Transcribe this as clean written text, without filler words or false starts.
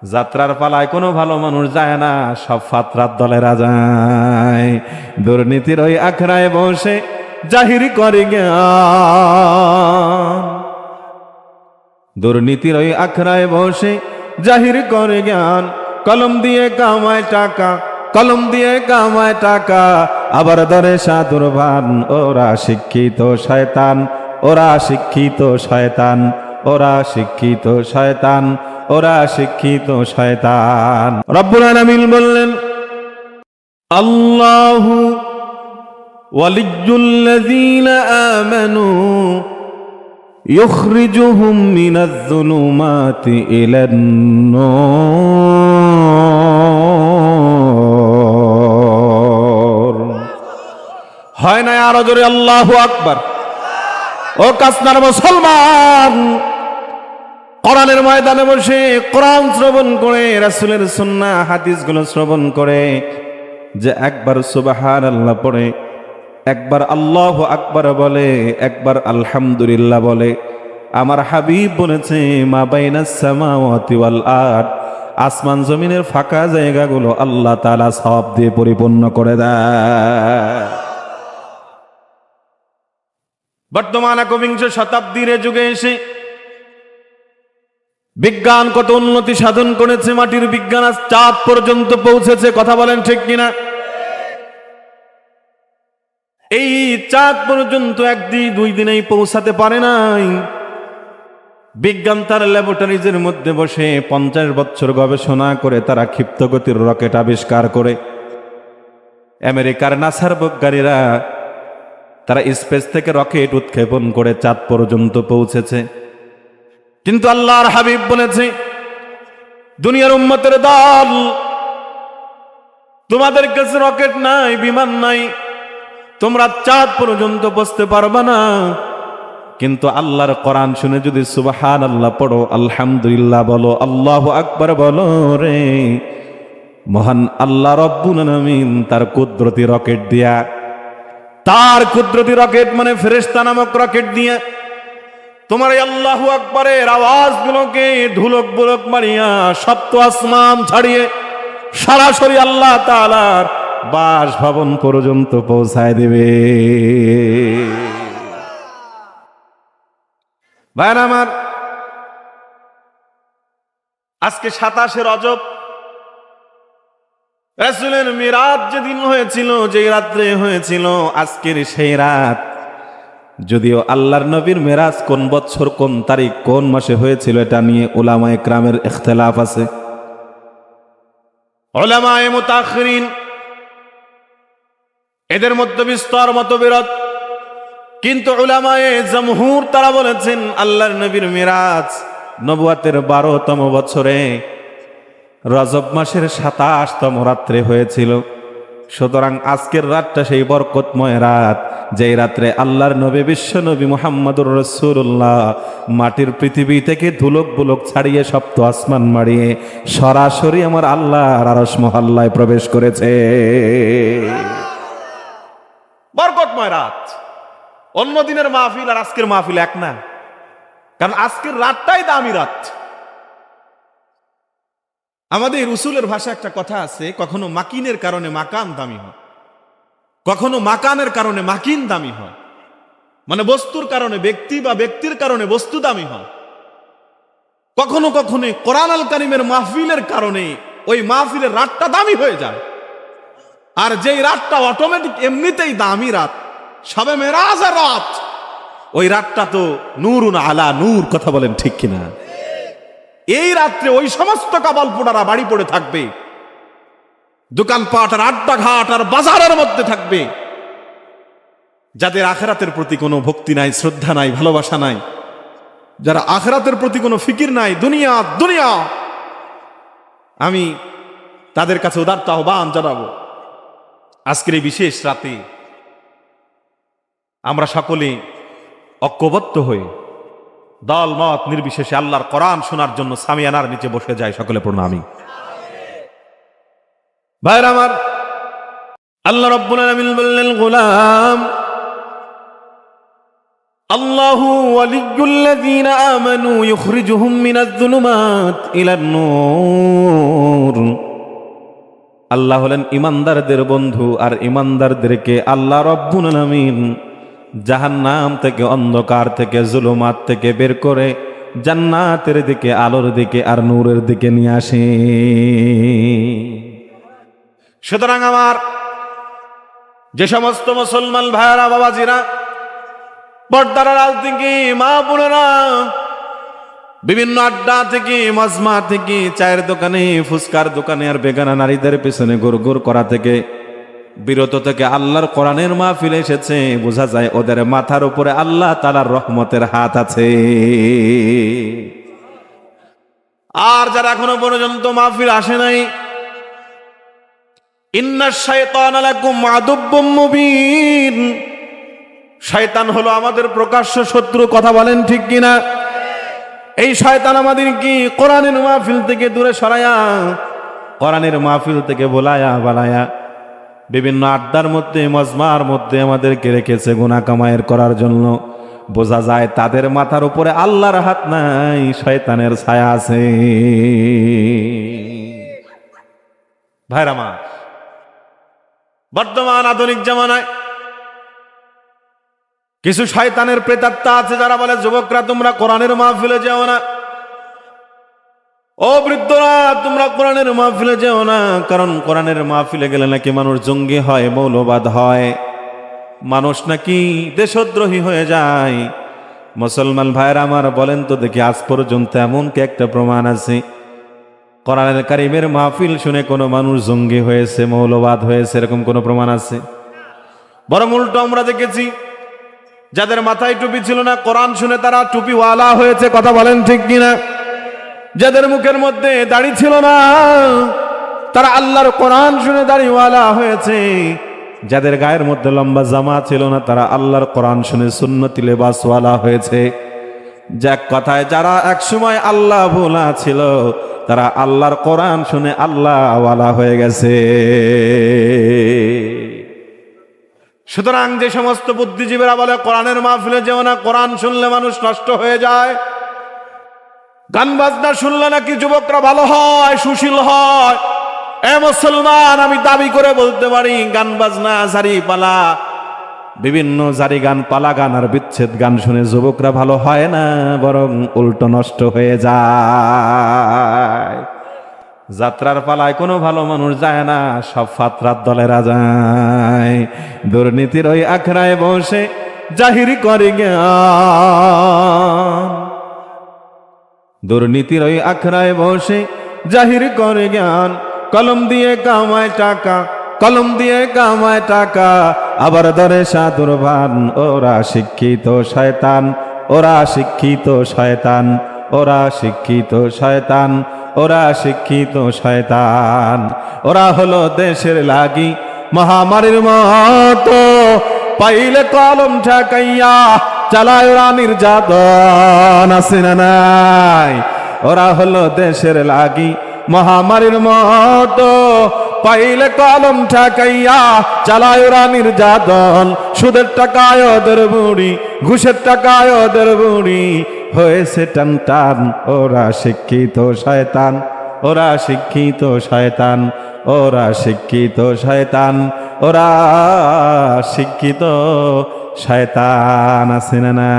যাত্রার পালায় কোনো ভালো মানুষ যায় না, সব ফাতরার দলেরা যায়। দুর্নীতির ওই আখড়ায় বসে জাহির করে জ্ঞান, দুর্নীতির ওই আখড়ায় বসে জাহির করে জ্ঞান। কলম দিয়ে কামায় টাকা, কলম দিয়ে কামায় টাকা, আবার ধরে সাধুর ভান। ওরা শিক্ষিত শয়তান, ওরা শিক্ষিত শয়তান, ওরা শিক্ষিত শয়তান, ওরা শিক্ষিত শয়তান। রব্বুল আলামিন বললেন, আল্লাহু ওয়ালিয়্যুল্লাযীনা আমানু ইখরিজুহুম মিনাজ-যুলুমাতি ইলান-নূর। হয় না আরো জোরে আল্লাহু আকবার। ও কাসনার মুসলমান, কোরআনের ময়দানে বসে কোরআন শ্রবণ করে, রাসূলের সুন্নাহ হাদিসগুলো শ্রবণ করে, যে একবার সুবহানাল্লাহ পড়ে, একবার আল্লাহু আকবার বলে, একবার আলহামদুলিল্লাহ বলে, আমার হাবিব বলেছে মা বাইনাস সামাওয়াতি ওয়াল আরদ, আসমান জমিনের ফাঁকা জায়গাগুলো আল্লাহ তাআলা সওয়াব দিয়ে পরিপূর্ণ করে দেয়। বর্তমান একবিংশ শতাব্দীর যুগে এসে বিজ্ঞান কত উন্নতি সাধন করেছে, মাটির বিজ্ঞান আজ চাঁদ পর্যন্ত পৌঁছেছে। কথা বলেন ঠিক কিনা? এই চাঁদ পর্যন্ত একদিন দুই দিনেই পৌঁছাতে পারে নাই। বিজ্ঞান তার ল্যাবরেটরিজের মধ্যে বসে 50 বছর গবেষণা করে তারা ক্ষিপ্ত গতির রকেট আবিষ্কার করে, আমেরিকার নাসার বৈজ্ঞানিকরা তারা স্পেস থেকে রকেট উৎক্ষেপণ করে চাঁদ পর্যন্ত পৌঁছেছে। কিন্তু আল্লাহর হাবিব বলেছে, দুনিয়ার উম্মতের দল, তোমাদের কাছে রকেট নাই, বিমান নাই, তোমরা চাঁদ পর্যন্ত পৌঁছতে পারবে না। কিন্তু আল্লাহর কোরআন শুনে যদি সুবহানাল্লাহ পড়ো, আলহামদুলিল্লাহ বলো, আল্লাহু আকবার বলো রে, মহান আল্লাহ রব্বুল আলামিন তার কুদরতি রকেট দিয়া, তার কুদরতি রকেট মানে ফেরেশতা নামক রকেট দিয়ে তোমার এই আল্লাহু আকবারের আওয়াজগুলোকে ধুলক বুলক মারিয়া সপ্ত আসমান ছাড়িয়ে সরাসরি আল্লাহ তাআলার বাসভবন পর্যন্ত পৌঁছায় দেবে। ভাইরা আমার, আজকে 27 রজব, রাসূলের মিরাজ যেদিন হয়েছিল, যেই রাত্রে হয়েছিল, আজকের সেই রাত। যদিও আল্লাহর নবীর মেরাজ কোন বছর, কোন তারিখ, কোন মাসে হয়েছিল, এটা নিয়ে উলামায়ে কেরামের ইখতিলাফ আছে। উলামায়ে মুতাআখিরিন এদের মধ্যে বিস্তর মতবিরোধ, কিন্তু উলামায়ে জমহুর তারা বলেছেন আল্লাহর নবীর মেরাজ নবুয়াতের 12তম বছরে রজব মাসের 27তম রাত্রে হয়েছিল। সুতরাং আজকের রাতটা সেই বরকতময় রাত, যেই রাত্রে আল্লাহর নবী বিশ্ব নবী মুহাম্মদুর রাসূলুল্লাহ মাটির পৃথিবী থেকে ধুলক বুলক ছাড়িয়ে সপ্ত আসমান মারিয়ে সরাসরি আমার আল্লাহর আরশ মহল্লায় প্রবেশ করেছে। বরকতময় রাত। অন্য দিনের মাহফিল আর আজকের মাহফিল এক না, কারণ আজকের রাতটাই দামি রাত। আমাদের রসুলের ভাষা একটা কথা আছে, কখনো মাকিনের কারণে মাকান দামি হয়, কখনো মাকানের কারণে মাকিন দামি হয়, মানে বস্তুর কারণে ব্যক্তি বা ব্যক্তির কারণে বস্তু দামি হয়। কখনো কখনো কোরআন আল কারীমের মাহফিলের কারণে ওই মাহফিলের রাতটা দামি হয়ে যায়। আর যেই রাতটা অটোমেটিক এমনিতেই দামি রাত, শবে মেরাজের রাত, ওই রাতটা তো নূরুন আলা নূর। কথা বলেন ঠিক কিনা? এই রাত্রে ওই সমস্ত কাবালপোড়ারা বাড়ি পড়ে থাকবে, দোকানপাট আর আড্ডাঘাট আর বাজারের মধ্যে থাকবে, যাদের আখিরাতের প্রতি কোনো ভক্তি নাই, শ্রদ্ধা নাই, ভালোবাসা নাই, যারা আখিরাতের প্রতি কোনো ফিকির নাই, দুনিয়া দুনিয়া। আমি তাদের কাছে উদাত্ত আহ্বান জানাবো, আজকের এই বিশেষ রাতে আমরা সকলে ঐক্যবদ্ধ হয়ে দল মত নির্বিশেষে আল্লাহর কোরআন শোনার জন্য সামিয়ানার নিচে বসে যায়। সকলে পড়ুন আমিন। ভাইরা আমার, আল্লাহ রাব্বুল আলামিন বললেন, গোলাম আল্লাহু ওয়ালিয়্যুল্লাযীনা আমানু ইখরিজুহুম মিনাজ-যুলুমাত ইলান-নূর। আল্লাহ হলেন ইমানদারদের বন্ধু, আর ইমানদারদেরকে আল্লাহ রাব্বুল আলামিন জাহান্নাম থেকে, অন্ধকার থেকে, জুলুমাত থেকে বের করে জান্নাতের দিকে, আলোর দিকে আর নূরের দিকে নিয়ে আসে। সুতরাং আমার যে সমস্ত মুসলমান ভাইয়েরা, বাবাজিরা, পর্দার আড়াল থেকে মা বোনেরা, বিভিন্ন আড্ডা থেকে, মজমা থেকে, চায়ের দোকানে, ফুচকার দোকানে আর বেগানা নারীদের পেছনে গুড়গুড় করা থেকে বিরত থেকে আল্লাহর কোরআনের মাহফিল এসেছে, বোঝা যায় ওদের মাথার উপরে আল্লাহ তাআলার রহমতের হাত আছে। আর যারা এখনো পর্যন্ত মাহফিল আসে নাই, ইন্নাশ শাইতানা লাকুম আদুব্বুম মুবিন, শয়তান হলো আমাদের প্রকাশ্য শত্রু। কথা বলেন ঠিক কিনা? এই শয়তান আমাদের কি কোরআনের মাহফিল থেকে দূরে সরায়া, কোরআনের মাহফিল থেকে বোলায়া বালায়া বিভিন্ন আড্ডার মধ্যে, মজমার মধ্যে আমাদেরকে রেখেছে গুনাহ কামায়ের করার জন্য। বোঝা যায় তাদের মাথার উপরে আল্লাহর হাত নাই, শয়তানের ছায়া আছে। ভাইরা মা, বর্তমান আধুনিক জামানায় কিছু শয়তানের প্রেতাত্মা আছে যারা বলে, যুবকরা তোমরা কোরআনের মাহফিলে যেও না, ও বৃদ্ধরা তোমরা কোরআনের মাহফিলে যেও না, কারণ কোরআনের মাহফিলে গেলে নাকি মানুষ জঙ্গি হয়, মৌলবাদ হয়, মানুষ নাকি দেশদ্রোহী হয়ে যায়। মুসলমান ভাইরা আমার, বলেন তো দেখি আজ পর্যন্ত এমন কি একটা প্রমাণ আছে কোরআনের কারিমের মাহফিল শুনে কোনো মানুষ জঙ্গি হয়েছে, মৌলবাদ হয়েছে? এরকম কোনো প্রমাণ আছে? বরং উল্টো আমরা দেখেছি, যাদের মাথায় টুপি ছিল না, কোরআন শুনে তারা টুপিওয়ালা হয়েছে। কথা বলেন ঠিক কিনা? যাদের মুখের মধ্যে দাড়ি ছিল না, তারা আল্লাহর কোরআন শুনে দাড়িওয়ালা হয়েছে। যাদের গায়ের মধ্যে লম্বা জামা ছিল না, তারা আল্লাহর কোরআন শুনে সুন্নতি লেবাসওয়ালা হয়েছে। যাক কথায়, যারা একসময় আল্লাহ ভোলা ছিল, তারা আল্লাহর কোরআন শুনে আল্লাহওয়ালা হয়ে গেছে। সুতরাং যে সমস্ত বুদ্ধিজীবীরা বলে কোরআনের মাহফিলে যেও না, কোরআন শুনলে মানুষ নষ্ট হয়ে যায়, গান বাজনা শুনলে নাকি যুবকরা ভালো হয়, সুশীল হয়, এ মুসলমান, আমি দাবি করে বলতে পারি, গান বাজনা, জারি পালা, বিভিন্ন জারি গান, পালা গান আর বিচ্ছেদ গান শুনে যুবকরা ভালো হয় না, বরং উল্টো নষ্ট হয়ে যায়। যাত্রার পালায় কোনো ভালো মানুষ যায় না, সব ফাতরার দলেরা যায়। দুর্নীতির ওই আখড়ায় বসে জাহির করে জ্ঞান, দুর্নীতির ওই আখড়ায় বসে জাহির করে জ্ঞান। কলম দিয়ে কামায় টাকা, কলম দিয়ে কামায় টাকা, আবার ধরে সাধুর ভান। ওরা শিক্ষিত শয়তান, ওরা শিক্ষিত শয়তান, ওরা শিক্ষিত শয়তান, ওরা শিক্ষিত শয়তান। ওরা হলো দেশের লাগি মহামারীর মতো, পাইলে কলম ঠেকাইয়া চালায় ওরা নির্যাতন। আছে না নাই? ওরা হলো দেশের লাগি মহামারীর মতো, পাইলে কলম ঠেকাইয়া চালায় ওরা নির্যাতন। সুদের টাকায় ওদের বুড়ি, ঘুষের টাকায় ওদের বুড়ি, হয়েছে টান টান। ওরা শিক্ষিত শয়তান, ওরা শিক্ষিত শয়তান, ওরা শিক্ষিত শয়তান, ওরা শিক্ষিত শয়তান। আছে না?